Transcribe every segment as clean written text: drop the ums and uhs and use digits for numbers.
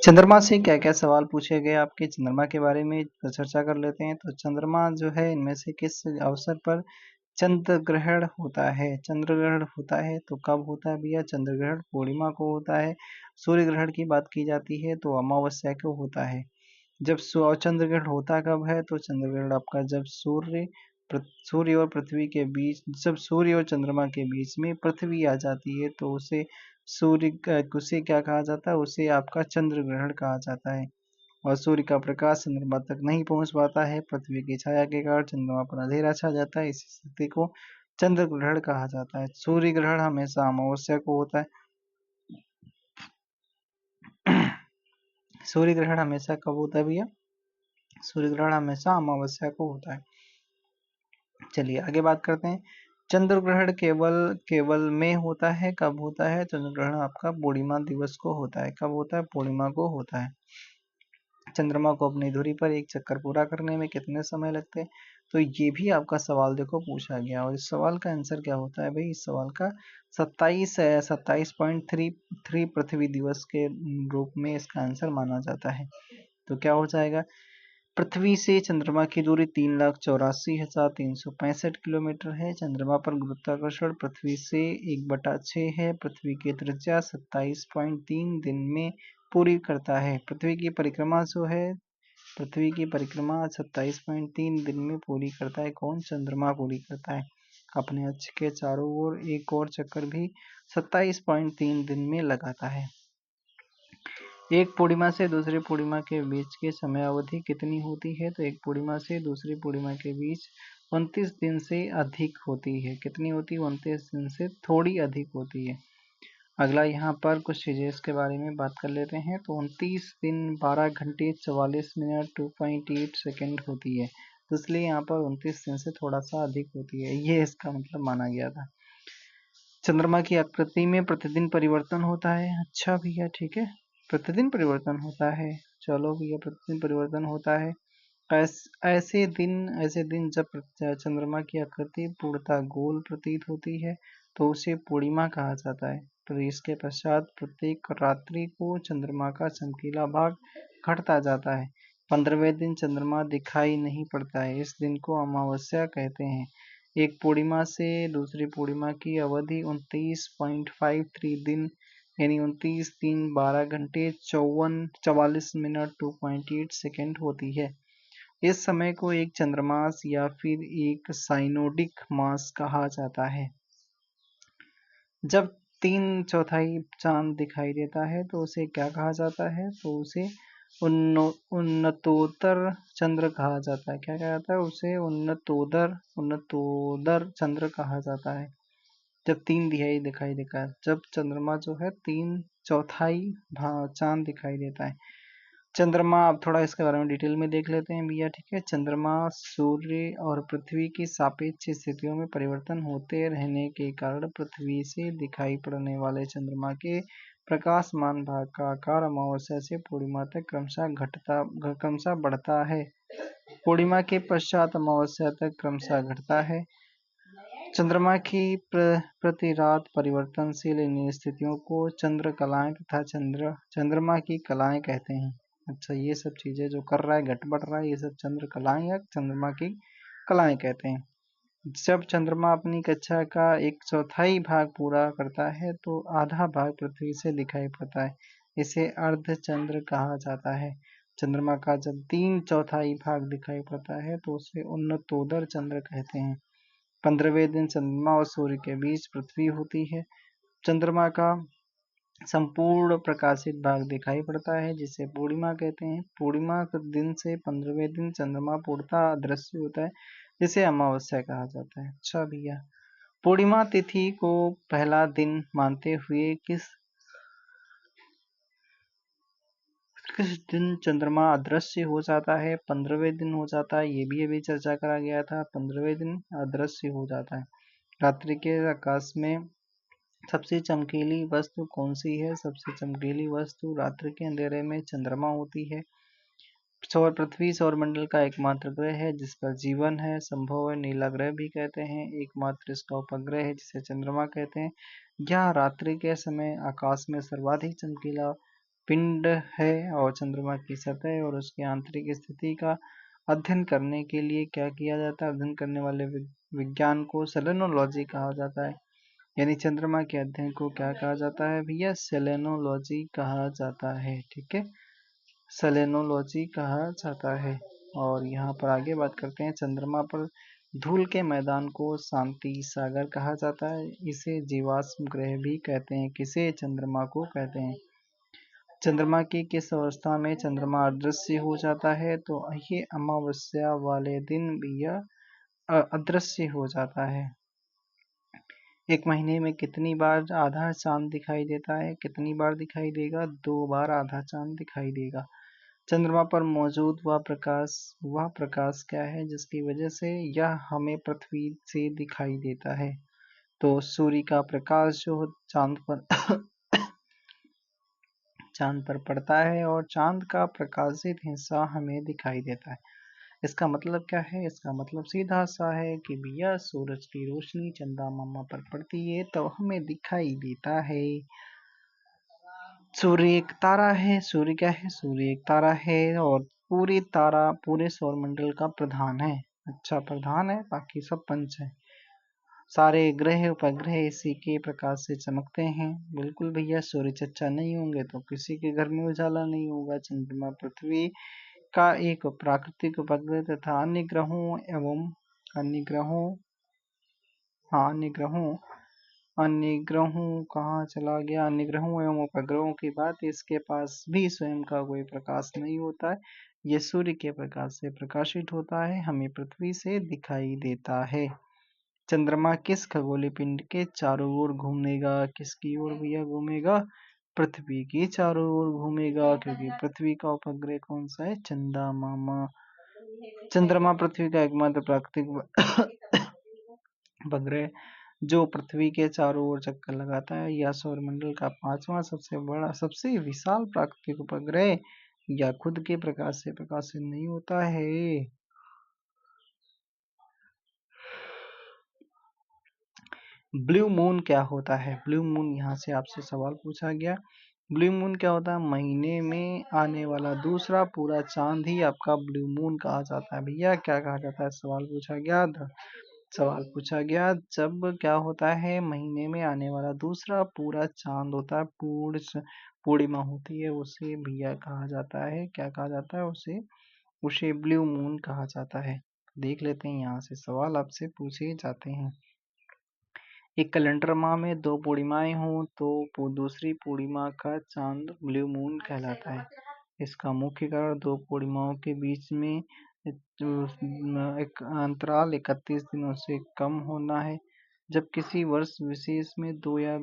चंद्रमा से क्या क्या सवाल पूछे गए आपके चंद्रमा के बारे में चर्चा कर लेते हैं। तो चंद्रमा जो है इनमें से किस अवसर पर चंद्र ग्रहण होता है। चंद्र ग्रहण होता है तो कब होता है भैया? चंद्र ग्रहण पूर्णिमा को होता है। सूर्य ग्रहण की बात की जाती है तो अमावस्या को होता है। जब चंद्र ग्रहण होता कब है? तो चंद्र ग्रहण आपका जब सूर्य और पृथ्वी के बीच, जब सूर्य और चंद्रमा के बीच में पृथ्वी आ जाती है तो उसे क्या कहा जाता है? उसे आपका चंद्र ग्रहण कहा जाता है। और सूर्य का प्रकाश चंद्रमा तक नहीं पहुंच पाता है। पृथ्वी की छाया के कारण चंद्रमा पर अंधेरा छा जाता है। इस स्थिति को चंद्र ग्रहण कहा जाता है। सूर्य ग्रहण हमेशा अमावस्या को होता है। सूर्य ग्रहण हमेशा कब होता है भैया? सूर्य ग्रहण हमेशा अमावस्या को होता है। चलिए आगे बात करते हैं। चंद्र ग्रहण केवल केवल में होता है। कब होता है? चंद्र ग्रहण आपका पूर्णिमा दिवस को होता है। कब होता है? पूर्णिमा को होता है। चंद्रमा को अपनी धुरी पर एक चक्कर पूरा करने में कितने समय लगते हैं? तो ये भी आपका सवाल देखो पूछा गया। और इस सवाल का आंसर क्या होता है भाई? इस सवाल का 27.33 पृथ्वी दिवस के रूप में इसका आंसर माना जाता है। तो क्या हो जाएगा? पृथ्वी से चंद्रमा की दूरी 3,84,365 किलोमीटर है। चंद्रमा पर गुरुत्वाकर्षण पृथ्वी से 1/6 है। पृथ्वी की त्रिज्या 27.3 दिन में पूरी करता है। पृथ्वी की परिक्रमा जो है, पृथ्वी की परिक्रमा 27.3 दिन में पूरी करता है। कौन? चंद्रमा पूरी करता है। अपने अक्ष के चारों ओर एक और चक्कर भी 27.3 दिन में लगाता है। एक पूर्णिमा से दूसरी पूर्णिमा के बीच की समयावधि कितनी होती है? तो एक पूर्णिमा से दूसरी पूर्णिमा के बीच 29 दिन से अधिक होती है। कितनी होती है? 29 दिन से थोड़ी अधिक होती है। अगला यहाँ पर कुछ चीजें इसके बारे में बात कर लेते हैं। तो 29 दिन 12 घंटे 44 मिनट 2.8 सेकेंड होती है। तो इसलिए यहाँ पर 29 दिन से थोड़ा सा अधिक होती है, ये इसका मतलब माना गया था। चंद्रमा की आकृति में प्रतिदिन परिवर्तन होता है। अच्छा भैया ठीक है, प्रतिदिन परिवर्तन होता है। चलो भैया, प्रतिदिन परिवर्तन होता है। ऐसे दिन जब चंद्रमा की आकृति पूर्णतः गोल प्रतीत होती है तो उसे पूर्णिमा कहा जाता है। तो इसके पश्चात प्रत्येक रात्रि को चंद्रमा का चमकीला भाग घटता जाता है। 15वें दिन चंद्रमा दिखाई नहीं पड़ता है। इस दिन को अमावस्या कहते हैं। एक पूर्णिमा से दूसरी पूर्णिमा की अवधि 29.53 दिन यानी 29 दिन 12 घंटे 44 मिनट 2.8 सेकेंड होती है। इस समय को एक चंद्रमास या फिर एक साइनोडिक मास कहा जाता है। जब 3/4 चांद दिखाई देता है तो उसे क्या कहा जाता है? तो उसे उन्नतोत्तर चंद्र कहा जाता है। क्या कहा जाता है? उसे उन्नतोदर चंद्र कहा जाता है। जब 3/3 दिखाई देता है, जब चंद्रमा जो है 3/4 चांद दिखाई देता है। चंद्रमा, अब थोड़ा इसके बारे में डिटेल में देख लेते हैं भैया, ठीक है। चंद्रमा सूर्य और पृथ्वी की सापेक्ष स्थितियों में परिवर्तन होते रहने के कारण पृथ्वी से दिखाई पड़ने वाले चंद्रमा के प्रकाशमान भाग का आकार अमावस्या से पूर्णिमा तक क्रमशः बढ़ता है। पूर्णिमा के पश्चात अमावस्या तक क्रमशः घटता है। चंद्रमा की प्रति रात परिवर्तनशील इन स्थितियों को चंद्र कलाएं तथा चंद्रमा की कलाएं कहते हैं। अच्छा, ये सब चीजें जो कर रहा है, घट बढ़ रहा है, ये सब चंद्र कलाएं या चंद्रमा की कलाएं कहते हैं। जब चंद्रमा अपनी कक्षा का 1/4 भाग पूरा करता है तो आधा भाग पृथ्वी से दिखाई पड़ता है। इसे अर्ध चंद्र कहा जाता है। चंद्रमा का जब 3/4 भाग दिखाई पड़ता है तो उसे उन्नतोदर चंद्र कहते हैं। 15वें दिन चंद्रमा और सूर्य के बीच पृथ्वी होती है। चंद्रमा का संपूर्ण प्रकाशित भाग दिखाई पड़ता है जिसे पूर्णिमा कहते हैं। पूर्णिमा के दिन से 15वें दिन चंद्रमा पूर्णतः अदृश्य होता है, जिसे अमावस्या कहा जाता है। अच्छा भैया, पूर्णिमा तिथि को पहला दिन मानते हुए किस दिन चंद्रमा अदृश्य हो जाता है? 15वें दिन हो जाता है। ये भी अभी चर्चा करा गया था। 15वें दिन अदृश्य हो जाता है। रात्रि के आकाश में सबसे चमकीली वस्तु कौन सी है? सबसे चमकीली वस्तु रात्रि के अंधेरे में चंद्रमा होती है। पृथ्वी सौरमंडल का एकमात्र ग्रह है जिस पर जीवन है, संभव है। नीला ग्रह भी कहते हैं। एकमात्र इसका उपग्रह है जिसे चंद्रमा कहते हैं। यह रात्रि के समय आकाश में सर्वाधिक चमकीला पिंड है और चंद्रमा की सतह और उसकी आंतरिक स्थिति का अध्ययन करने के लिए क्या किया जाता है? अध्ययन करने वाले विज्ञान को सेलेनोलॉजी कहा जाता है। यानी चंद्रमा के अध्ययन को क्या कहा जाता है भैया? सेलेनोलॉजी कहा जाता है। ठीक है, सेलेनोलॉजी कहा जाता है। और यहाँ पर आगे बात करते हैं, चंद्रमा पर धूल के मैदान को शांति सागर कहा जाता है। इसे जीवाश्म ग्रह भी कहते हैं। किसे? चंद्रमा को कहते हैं। चंद्रमा की किस अवस्था में चंद्रमा अदृश्य हो जाता है? तो ये अमावस्या वाले दिन भी यह अदृश्य हो जाता है। एक महीने में कितनी बार आधा चांद दिखाई देता है? कितनी बार दिखाई देगा? 2 बार आधा चांद दिखाई देगा। चंद्रमा पर मौजूद वह प्रकाश क्या है जिसकी वजह से यह हमें पृथ्वी से दिखाई देता है? तो सूर्य का प्रकाश जो चांद पर पड़ता है और चांद का प्रकाशित हिस्सा हमें दिखाई देता है। इसका मतलब क्या है? इसका मतलब सीधा सा है कि भैया सूरज की रोशनी चंदा मामा पर पड़ती है तो हमें दिखाई देता है। सूर्य एक तारा है। सूर्य क्या है? सूर्य एक तारा है और पूरे सौरमंडल का प्रधान है। अच्छा, प्रधान है, बाकी सब पंच है। सारे ग्रह उपग्रह इसी के प्रकाश से चमकते हैं। बिल्कुल भैया, सूर्य चर्चा नहीं होंगे तो किसी के घर में उजाला नहीं होगा। चंद्रमा पृथ्वी का एक प्राकृतिक उपग्रह तथा अन्य ग्रहों कहाँ चला गया? अन्य ग्रहों एवं उपग्रहों की बात, इसके पास भी स्वयं का कोई प्रकाश नहीं होता है। ये सूर्य के प्रकाश से प्रकाशित होता है, हमें पृथ्वी से दिखाई देता है। चंद्रमा किस खगोलीय पिंड के चारों ओर घूमेगा? किसकी ओर भैया घूमेगा? पृथ्वी की चारों ओर घूमेगा, क्योंकि पृथ्वी का उपग्रह कौन सा है? चंदा मामा। चंद्रमा पृथ्वी का एकमात्र प्राकृतिक उपग्रह जो पृथ्वी के चारों ओर चक्कर लगाता है। यह सौरमंडल का 5वां सबसे विशाल प्राकृतिक उपग्रह या खुद के प्रकाश से प्रकाशित नहीं होता है। ब्लू मून क्या होता है? ब्लू मून, यहाँ से आपसे सवाल पूछा गया। ब्लू मून क्या होता है? महीने में आने वाला दूसरा पूरा चांद ही आपका ब्लू मून कहा जाता है। भैया क्या कहा जाता है? सवाल पूछा गया जब क्या होता है? महीने में आने वाला दूसरा पूरा चांद होता है, पूर्णिमा होती है, उसे भैया कहा जाता है, क्या कहा जाता है? उसे ब्लू मून कहा जाता है। देख लेते हैं, यहाँ से सवाल आपसे पूछे जाते हैं। एक कैलेंडर माह में 2 पूर्णिमाएं हों तो दूसरी पूर्णिमा का चांद ब्लू मून कहलाता है। इसका मुख्य कारण 2 पूर्णिमाओं के बीच में एक अंतराल 31 दिनों से कम होना है। जब किसी वर्ष विशेष में 2 या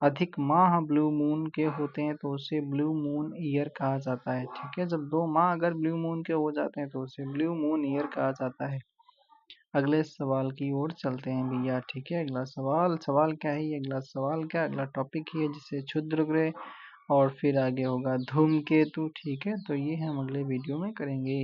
अधिक माह ब्लू मून के होते हैं तो उसे ब्लू मून ईयर कहा जाता है। ठीक है, जब 2 माह अगर ब्लू मून के हो जाते हैं तो उसे ब्लू मून ईयर कहा जाता है। अगले सवाल की ओर चलते हैं भैया। ठीक है, अगला सवाल क्या है? अगला टॉपिक ही है जिसे क्षुद्र ग्रह और फिर आगे होगा धूमकेतु। ठीक है, तो ये हम अगले वीडियो में करेंगे।